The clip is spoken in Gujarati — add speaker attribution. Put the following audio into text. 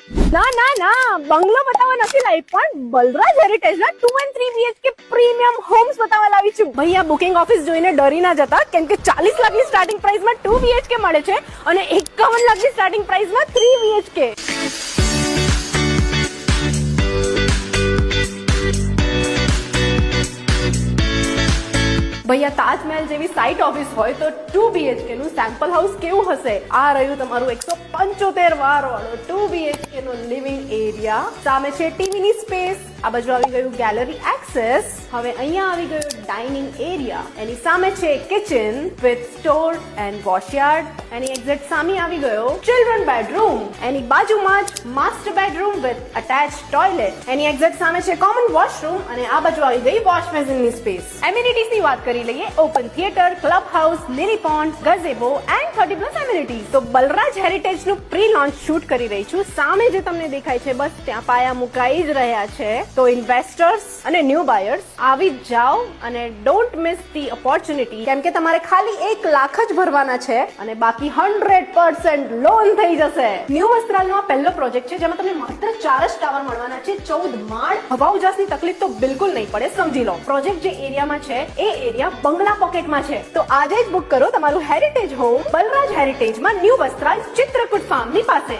Speaker 1: ના ના ના, બંગલો બતાવવા નથી લાવી, પણ બલરાજ હેરિટેજ ના 2 and 3 BHK પ્રીમિયમ હોમ્સ બતાવવા લાવી છું. ભૈયા બુકિંગ ઓફિસ જોઈને ડરી ના જતા, કેમ કે 40 લાખની સ્ટાર્ટિંગ પ્રાઇસમાં 2 BHK મળે છે અને 51 લાખની સ્ટાર્ટિંગ પ્રાઇસમાં 3 BHK. ભૈયા તાજમહેલ જેવી સાઇટ ઓફિસ હોય તો 2 BHK નું સેમ્પલ હાઉસ કેવું હશે? આ રહ્યું તમારું 175 વાળો 2 BHK નો લિવિંગ એરિયા. સામે છે ટીવીની સ્પેસ, આ બાજુ આવી ગયું ગેલેરી એક્સેસ. હવે અહીંયા આવી ગયો ડાઇનિંગ એરિયા, એની સામે છે kitchen with store and washyard. એની એક્ઝેક્ટ સામે આવી ગયો ચિલ્ડ્રન બેડરૂમ, એની બાજુમાં જ master bedroom with attach toilet. એની એક્ઝેક્ટ સામે છે કોમન વોશરૂમ અને આ બાજુ આવી ગઈ વોશ બેસિનની સ્પેસ. એમિનિટીઝ ની વાત કરી લઈએ, open theatre, club house, mini pond, ગઝેબો and 30+ amenities. તો બલરાજ હેરિટેજ નું પ્રી લોન્ચ શૂટ કરી રહી છું. સામે જે તમને દેખાય છે બસ ત્યાં પાયા મુકાઈ જ રહ્યા છે. તો ઇન્વેસ્ટર્સ અને ન્યૂ બાયર્સ આવી જ જાઓ અને ડોન્ટ મિસ ધી ઓપોર્ચ્યુનિટી, કેમ કે તમારે ખાલી 1 લાખ જ ભરવાના છે અને બાકી 100% લોન થઈ જશે. ન્યૂ વસ્ત્રાલનો આ પહેલો પ્રોજેક્ટ છે જેમાં તમને માત્ર 4 જ ટાવર મળવાના છે, 14 માળ. હવા ઉજાસની તકલીફ તો બિલકુલ નહીં પડે, સમજી લો. પ્રોજેક્ટ જે એરિયામાં છે એ એરિયા બંગલા પોકેટમાં છે. તો આજે જ બુક કરો તમારું હેરિટેજ હોમ બલરાજ હેરિટેજમાં ન્યૂ વસ્ત્રાલ ચિત્રકૂટ ફાર્મની પાસે.